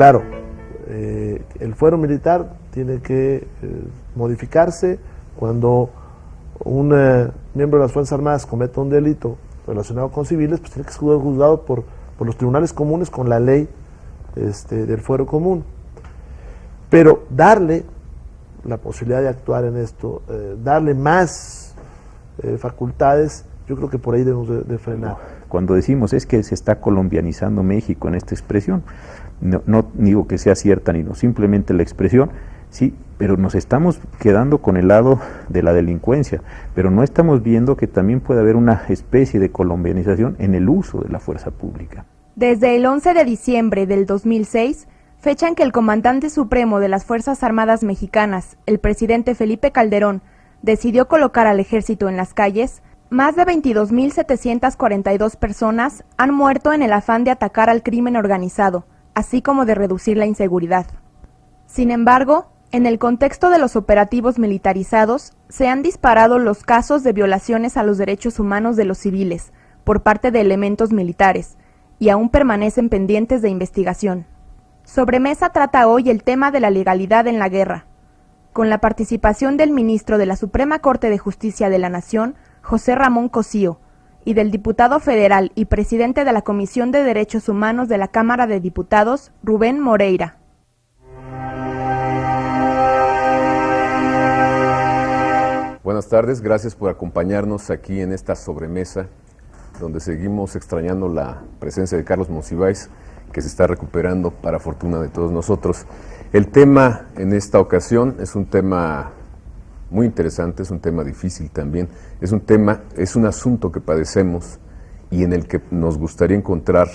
Claro, el fuero militar tiene que modificarse cuando un miembro de las Fuerzas Armadas cometa un delito relacionado con civiles, pues tiene que ser juzgado por los tribunales comunes con la ley del fuero común. Pero darle la posibilidad de actuar en esto, darle más facultades, yo creo que por ahí debemos de frenar. Cuando decimos es que se está colombianizando México en esta expresión, no digo que sea cierta ni no, simplemente la expresión, sí, pero nos estamos quedando con el lado de la delincuencia, pero no estamos viendo que también puede haber una especie de colombianización en el uso de la fuerza pública. Desde el 11 de diciembre del 2006, fecha en que el comandante supremo de las Fuerzas Armadas Mexicanas, el presidente Felipe Calderón, decidió colocar al ejército en las calles, más de 22.742 personas han muerto en el afán de atacar al crimen organizado, así como de reducir la inseguridad. Sin embargo, en el contexto de los operativos militarizados, se han disparado los casos de violaciones a los derechos humanos de los civiles por parte de elementos militares, y aún permanecen pendientes de investigación. Sobremesa trata hoy el tema de la legalidad en la guerra, con la participación del ministro de la Suprema Corte de Justicia de la Nación, José Ramón Cosío, y del diputado federal y presidente de la Comisión de Derechos Humanos de la Cámara de Diputados, Rubén Moreira. Buenas tardes, gracias por acompañarnos aquí en esta sobremesa, donde seguimos extrañando la presencia de Carlos Monsiváis, que se está recuperando para fortuna de todos nosotros. El tema en esta ocasión es un tema muy interesante, es un tema difícil también, es un asunto que padecemos y en el que nos gustaría encontrar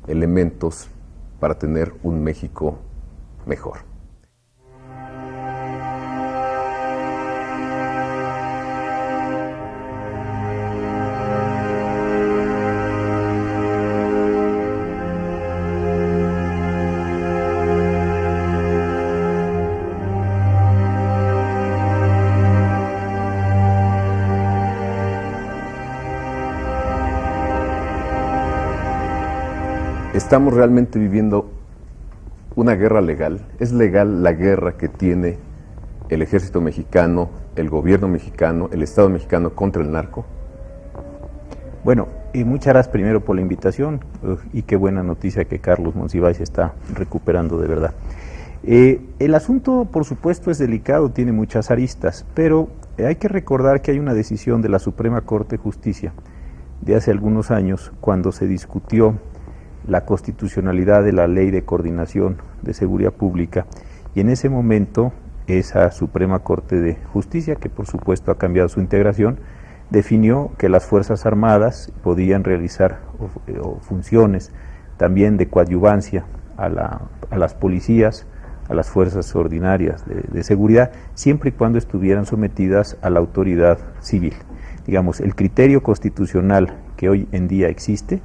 elementos para tener un México mejor. ¿Estamos realmente viviendo una guerra legal? ¿Es legal la guerra que tiene el ejército mexicano, el gobierno mexicano, el Estado mexicano contra el narco? Bueno, y muchas gracias primero por la invitación y qué buena noticia que Carlos Monsiváis está recuperando de verdad. El asunto, por supuesto, es delicado, tiene muchas aristas, pero hay que recordar que hay una decisión de la Suprema Corte de Justicia de hace algunos años cuando se discutió la constitucionalidad de la Ley de Coordinación de Seguridad Pública, y en ese momento esa Suprema Corte de Justicia, que por supuesto ha cambiado su integración, definió que las Fuerzas Armadas podían realizar funciones también de coadyuvancia a las policías, a las fuerzas ordinarias de seguridad, siempre y cuando estuvieran sometidas a la autoridad civil. Digamos, el criterio constitucional que hoy en día existe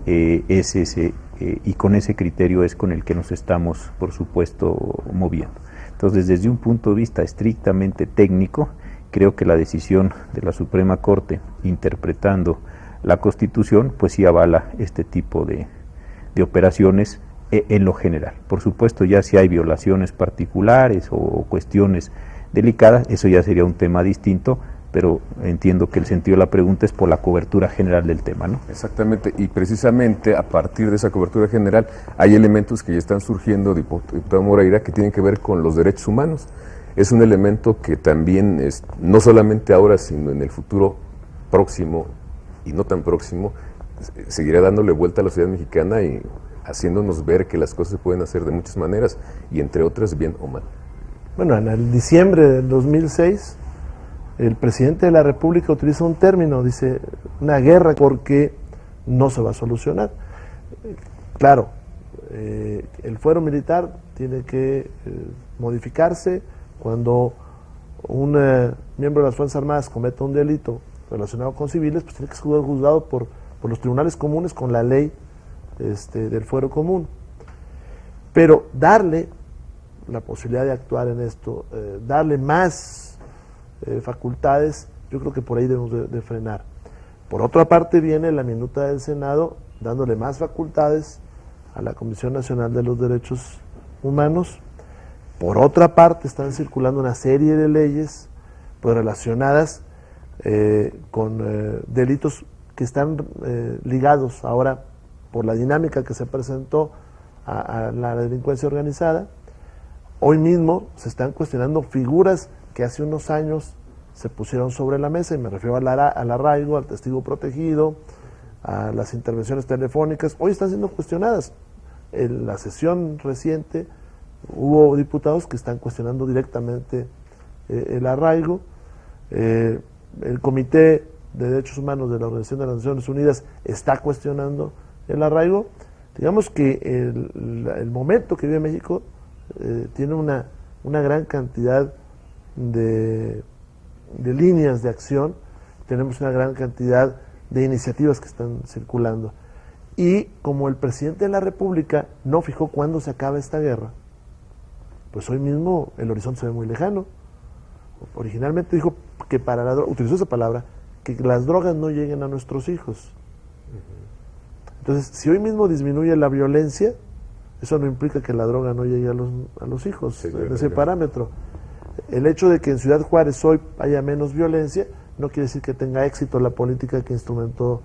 es ese, y con ese criterio es con el que nos estamos, por supuesto, moviendo. Entonces, desde un punto de vista estrictamente técnico, creo que la decisión de la Suprema Corte, interpretando la Constitución, pues sí avala este tipo de operaciones en lo general. Por supuesto, ya si hay violaciones particulares o cuestiones delicadas, eso ya sería un tema distinto, pero entiendo que el sentido de la pregunta es por la cobertura general del tema, ¿no? Exactamente, y precisamente a partir de esa cobertura general hay elementos que ya están surgiendo, diputado Moreira, que tienen que ver con los derechos humanos. Es un elemento que también, no solamente ahora, sino en el futuro próximo y no tan próximo, seguirá dándole vuelta a la sociedad mexicana y haciéndonos ver que las cosas se pueden hacer de muchas maneras, y entre otras, bien o mal. Bueno, en el diciembre del 2006, el presidente de la República utiliza un término, dice, una guerra, porque no se va a solucionar. Claro, el fuero militar tiene que modificarse cuando un miembro de las Fuerzas Armadas cometa un delito relacionado con civiles, pues tiene que ser juzgado por los tribunales comunes con la ley del fuero común. Pero darle la posibilidad de actuar en esto, darle más facultades, yo creo que por ahí debemos de frenar. Por otra parte viene la minuta del Senado dándole más facultades a la Comisión Nacional de los Derechos humanos. Por otra parte, están circulando una serie de leyes pues, relacionadas con delitos que están ligados ahora por la dinámica que se presentó a la delincuencia organizada. Hoy mismo se están cuestionando figuras que hace unos años se pusieron sobre la mesa, y me refiero al arraigo, al testigo protegido, a las intervenciones telefónicas. Hoy están siendo cuestionadas. En la sesión reciente hubo diputados que están cuestionando directamente el arraigo. El Comité de Derechos Humanos de la Organización de las Naciones Unidas está cuestionando el arraigo. Digamos que el momento que vive México tiene una gran cantidad de líneas de acción, tenemos una gran cantidad de iniciativas que están circulando. Y como el presidente de la República no fijó cuándo se acaba esta guerra, pues hoy mismo el horizonte se ve muy lejano. Originalmente dijo que utilizó esa palabra, que las drogas no lleguen a nuestros hijos. Entonces, si hoy mismo disminuye la violencia, eso no implica que la droga no llegue a los hijos, sí, en ese parámetro. El hecho de que en Ciudad Juárez hoy haya menos violencia no quiere decir que tenga éxito la política que instrumentó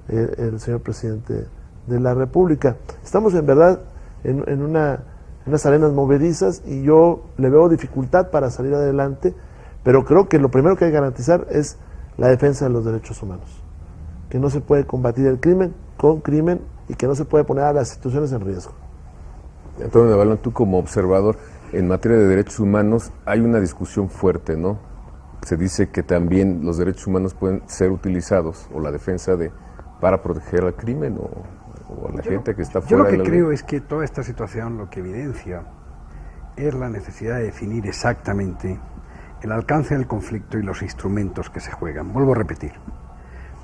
el señor presidente de la República. Estamos en verdad en unas arenas movedizas, y yo le veo dificultad para salir adelante, pero creo que lo primero que hay que garantizar es la defensa de los derechos humanos, que no se puede combatir el crimen con crimen y que no se puede poner a las instituciones en riesgo. Antonio Navalno, tú como observador en materia de derechos humanos hay una discusión fuerte, ¿no? Se dice que también los derechos humanos pueden ser utilizados, o la defensa para proteger al crimen o a la gente que está fuera de la ley. Yo lo que creo es que toda esta situación lo que evidencia es la necesidad de definir exactamente el alcance del conflicto y los instrumentos que se juegan. Vuelvo a repetir,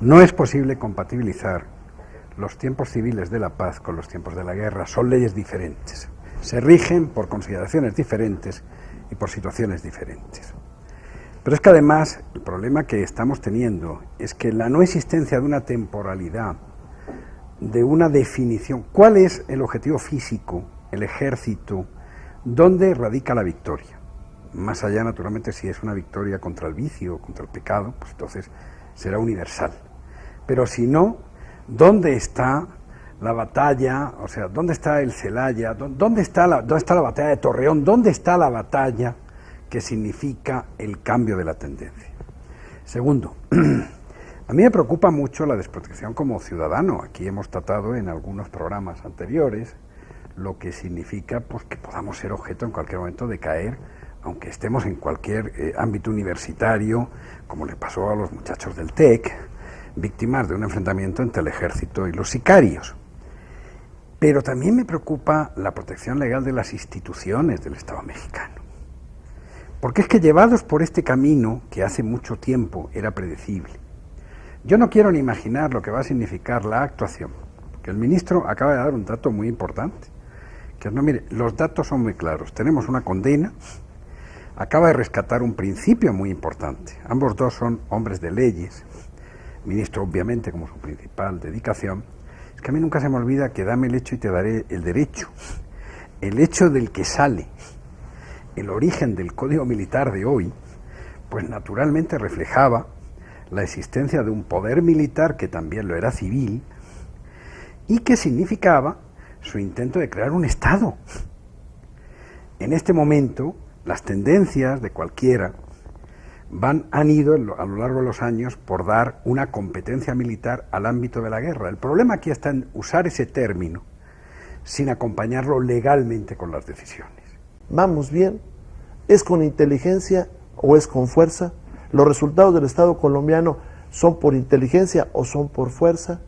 no es posible compatibilizar los tiempos civiles de la paz con los tiempos de la guerra. Son leyes diferentes, se rigen por consideraciones diferentes y por situaciones diferentes. Pero es que además el problema que estamos teniendo es que la no existencia de una temporalidad, de una definición, ¿cuál es el objetivo físico, el ejército, dónde radica la victoria? Más allá, naturalmente, si es una victoria contra el vicio, contra el pecado, pues entonces será universal. Pero si no, ¿dónde está la batalla? O sea, ¿dónde está el Celaya? ¿Dónde está la batalla de Torreón? ¿Dónde está la batalla que significa el cambio de la tendencia? Segundo, a mí me preocupa mucho la desprotección como ciudadano. Aquí hemos tratado en algunos programas anteriores lo que significa pues, que podamos ser objeto en cualquier momento de caer, aunque estemos en cualquier ámbito universitario, como le pasó a los muchachos del TEC, víctimas de un enfrentamiento entre el ejército y los sicarios. Pero también me preocupa la protección legal de las instituciones del Estado mexicano. Porque es que llevados por este camino, que hace mucho tiempo era predecible, yo no quiero ni imaginar lo que va a significar la actuación, que el ministro acaba de dar un dato muy importante, que no, mire, los datos son muy claros, tenemos una condena, acaba de rescatar un principio muy importante, ambos dos son hombres de leyes, el ministro obviamente como su principal dedicación. Es que a mí nunca se me olvida que dame el hecho y te daré el derecho, el hecho del que sale el origen del Código Militar de hoy, pues naturalmente reflejaba la existencia de un poder militar que también lo era civil y que significaba su intento de crear un Estado. En este momento, las tendencias de cualquiera han ido a lo largo de los años por dar una competencia militar al ámbito de la guerra. El problema aquí está en usar ese término sin acompañarlo legalmente con las decisiones. Vamos bien, ¿es con inteligencia o es con fuerza? ¿Los resultados del Estado colombiano son por inteligencia o son por fuerza?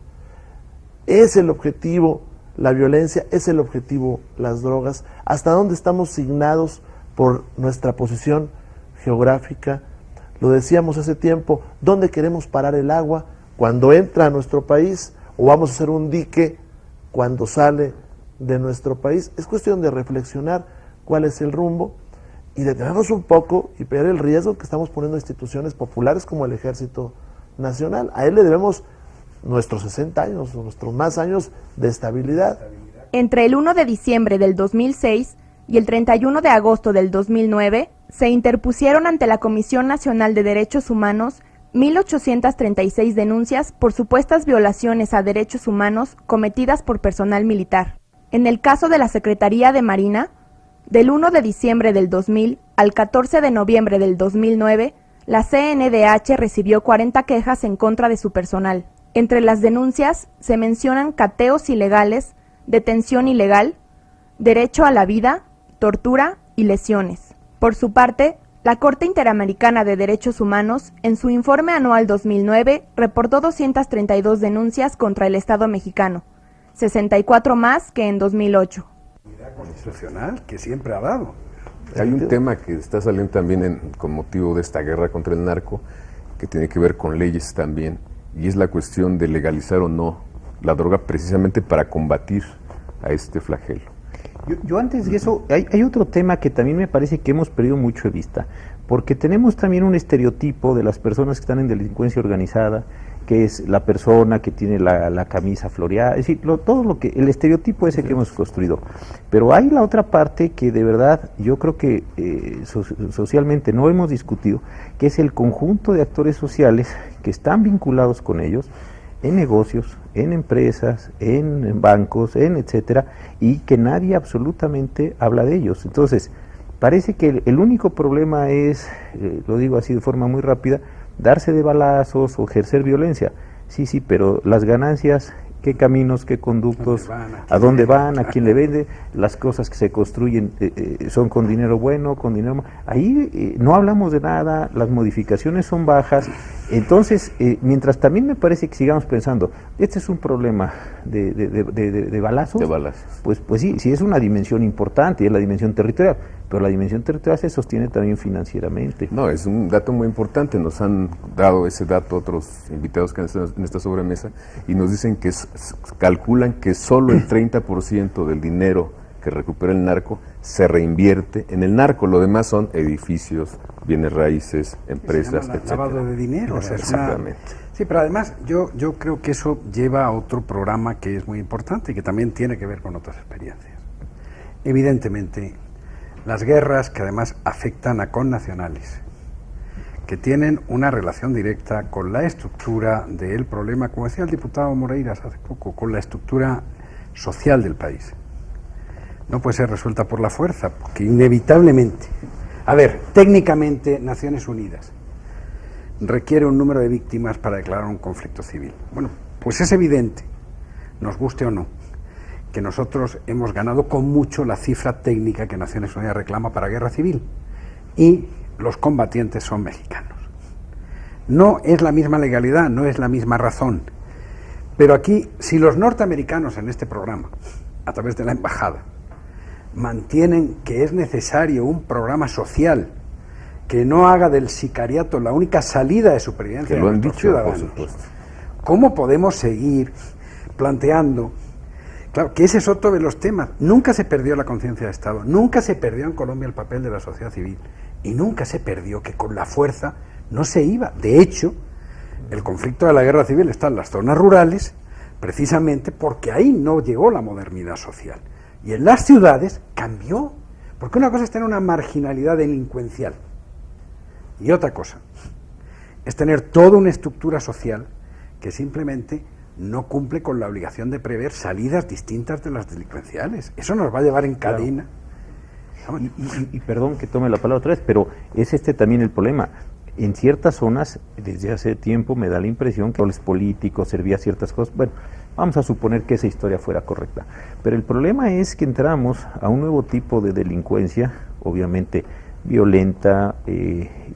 ¿Es el objetivo la violencia? ¿Es el objetivo las drogas? ¿Hasta dónde estamos signados por nuestra posición geográfica? Lo decíamos hace tiempo, ¿dónde queremos parar el agua cuando entra a nuestro país? ¿O vamos a hacer un dique cuando sale de nuestro país? Es cuestión de reflexionar cuál es el rumbo y detenernos un poco y ver el riesgo que estamos poniendo a instituciones populares como el Ejército Nacional. A él le debemos nuestros 60 años, nuestros más años de estabilidad. Entre el 1 de diciembre del 2006 y el 31 de agosto del 2009 se interpusieron ante la Comisión Nacional de Derechos Humanos 1.836 denuncias por supuestas violaciones a derechos humanos cometidas por personal militar. En el caso de la Secretaría de Marina, del 1 de diciembre del 2000 al 14 de noviembre del 2009, la CNDH recibió 40 quejas en contra de su personal. Entre las denuncias se mencionan cateos ilegales, detención ilegal, derecho a la vida, tortura y lesiones. Por su parte, la Corte Interamericana de Derechos Humanos, en su informe anual 2009, reportó 232 denuncias contra el Estado mexicano, 64 más que en 2008. Constitucional que siempre ha dado. Hay un tema que está saliendo también con motivo de esta guerra contra el narco, que tiene que ver con leyes también, y es la cuestión de legalizar o no la droga precisamente para combatir a este flagelo. Yo antes de eso, hay otro tema que también me parece que hemos perdido mucho de vista, porque tenemos también un estereotipo de las personas que están en delincuencia organizada, que es la persona que tiene la camisa floreada, es decir, todo lo que, el estereotipo ese que hemos construido. Pero hay la otra parte que de verdad yo creo que socialmente no hemos discutido, que es el conjunto de actores sociales que están vinculados con ellos, en negocios, en empresas, en bancos, en etcétera, y que nadie absolutamente habla de ellos. Entonces, parece que el único problema es, lo digo así de forma muy rápida, darse de balazos o ejercer violencia. Sí, pero las ganancias, qué caminos, qué conductos, a dónde van, a quién le vende, las cosas que se construyen son con dinero bueno, con dinero malo. Ahí no hablamos de nada, las modificaciones son bajas. Entonces, mientras también me parece que sigamos pensando, este es un problema de balazos, pues sí es una dimensión importante, y es la dimensión territorial, pero la dimensión territorial se sostiene también financieramente. No, es un dato muy importante, nos han dado ese dato otros invitados que están en esta sobremesa, y nos dicen que calculan que solo el 30% del dinero que recupera el narco se reinvierte en el narco, lo demás son edificios, bienes raíces, empresas, etc. Lavado de dinero, o sea, exactamente. Sí, pero además yo creo que eso lleva a otro programa que es muy importante y que también tiene que ver con otras experiencias. Evidentemente, las guerras que además afectan a connacionales, que tienen una relación directa con la estructura del problema, como decía el diputado Moreiras hace poco, con la estructura social del país. No puede ser resuelta por la fuerza, porque inevitablemente, técnicamente Naciones Unidas requiere un número de víctimas para declarar un conflicto civil. Bueno, pues es evidente, nos guste o no, que nosotros hemos ganado con mucho la cifra técnica que Naciones Unidas reclama para guerra civil, y los combatientes son mexicanos. No es la misma legalidad, no es la misma razón, pero aquí, si los norteamericanos en este programa, a través de la embajada, mantienen que es necesario un programa social que no haga del sicariato la única salida de supervivencia de nuestros ciudadanos, por supuesto, ¿cómo podemos seguir planteando? Claro, que ese es otro de los temas. Nunca se perdió la conciencia de Estado, nunca se perdió en Colombia el papel de la sociedad civil, y nunca se perdió que con la fuerza no se iba. De hecho, el conflicto de la guerra civil está en las zonas rurales, precisamente porque ahí no llegó la modernidad social. Y en las ciudades cambió, porque una cosa es tener una marginalidad delincuencial, y otra cosa es tener toda una estructura social que simplemente no cumple con la obligación de prever salidas distintas de las delincuenciales. Eso nos va a llevar en cadena. Claro. Y perdón que tome la palabra otra vez, pero es también el problema. En ciertas zonas, desde hace tiempo, me da la impresión que los políticos servían ciertas cosas. Bueno, vamos a suponer que esa historia fuera correcta. Pero el problema es que entramos a un nuevo tipo de delincuencia, obviamente violenta,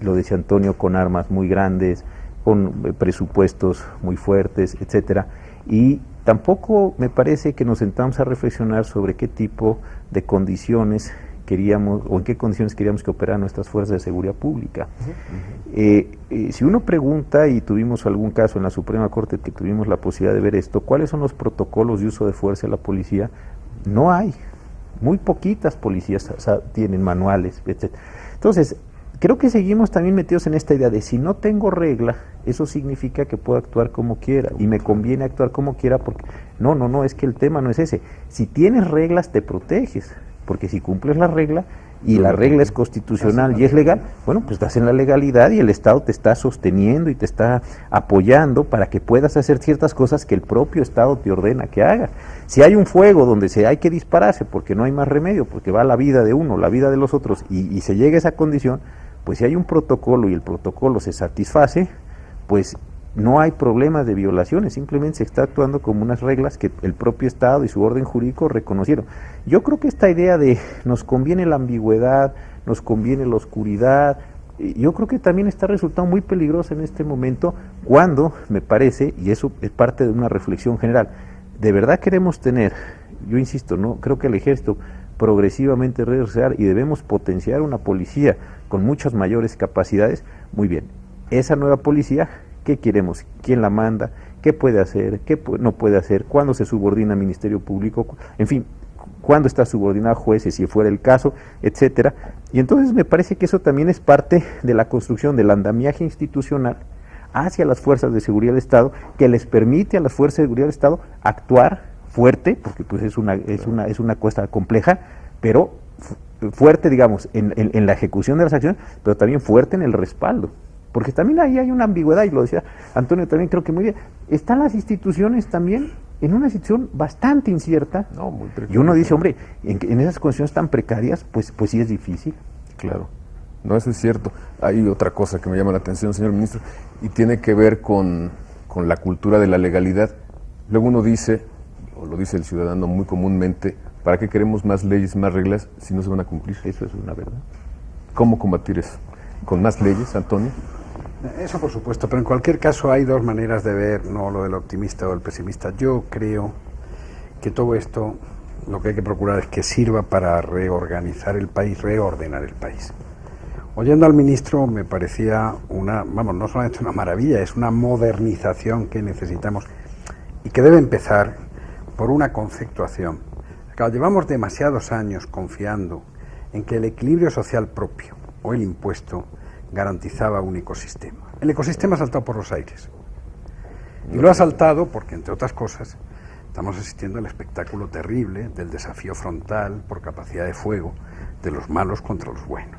lo decía Antonio, con armas muy grandes, con presupuestos muy fuertes, etcétera, y tampoco me parece que nos sentamos a reflexionar sobre qué tipo de condiciones queríamos, o en qué condiciones queríamos que operaran nuestras fuerzas de seguridad pública. Si uno pregunta, y tuvimos algún caso en la Suprema Corte que tuvimos la posibilidad de ver esto, ¿cuáles son los protocolos de uso de fuerza de la policía? No hay. Muy poquitas policías tienen manuales, etc. Entonces, creo que seguimos también metidos en esta idea de si no tengo regla, eso significa que puedo actuar como quiera, y me conviene actuar como quiera, porque no, es que el tema no es ese. Si tienes reglas, te proteges, porque si cumples la regla, y la regla es constitucional y es legal, bueno, pues estás en la legalidad y el Estado te está sosteniendo y te está apoyando para que puedas hacer ciertas cosas que el propio Estado te ordena que hagas. Si hay un fuego donde hay que dispararse porque no hay más remedio, porque va la vida de uno, la vida de los otros, y se llega a esa condición, pues si hay un protocolo y el protocolo se satisface, pues no hay problemas de violaciones, simplemente se está actuando como unas reglas que el propio Estado y su orden jurídico reconocieron. Yo creo que esta idea de nos conviene la ambigüedad, nos conviene la oscuridad, yo creo que también está resultando muy peligrosa en este momento cuando, me parece, y eso es parte de una reflexión general, de verdad queremos tener, yo insisto, no creo que el ejército progresivamente regresar y debemos potenciar una policía con muchas mayores capacidades, muy bien, esa nueva policía, ¿qué queremos? ¿Quién la manda? ¿Qué puede hacer? ¿Qué no puede hacer? ¿Cuándo se subordina al Ministerio Público? En fin, ¿cuándo está subordinado a jueces, si fuera el caso, etcétera? Y entonces me parece que eso también es parte de la construcción del andamiaje institucional hacia las fuerzas de seguridad del Estado, que les permite a las fuerzas de seguridad del Estado actuar fuerte, porque pues es una cuesta compleja, pero fuerte, digamos, en la ejecución de las acciones, pero también fuerte en el respaldo. Porque también ahí hay una ambigüedad, y lo decía Antonio también, creo que muy bien. Están las instituciones también en una situación bastante incierta, y uno dice, hombre, en esas condiciones tan precarias, pues sí es difícil. Claro, no, eso es cierto. Hay otra cosa que me llama la atención, señor ministro, y tiene que ver con la cultura de la legalidad. Luego uno dice, o lo dice el ciudadano muy comúnmente, ¿para qué queremos más leyes, más reglas si no se van a cumplir? Eso es una verdad. ¿Cómo combatir eso? ¿Con más leyes, Antonio? Eso por supuesto, pero en cualquier caso hay dos maneras de ver, no lo del optimista o del pesimista. Yo creo que todo esto lo que hay que procurar es que sirva para reorganizar el país, reordenar el país. Oyendo al ministro me parecía no solamente una maravilla, es una modernización que necesitamos y que debe empezar por una conceptuación. Claro, llevamos demasiados años confiando en que el equilibrio social propio o el impuesto garantizaba un ecosistema. El ecosistema ha saltado por los aires. Y lo ha saltado porque, entre otras cosas, estamos asistiendo al espectáculo terrible del desafío frontal por capacidad de fuego de los malos contra los buenos.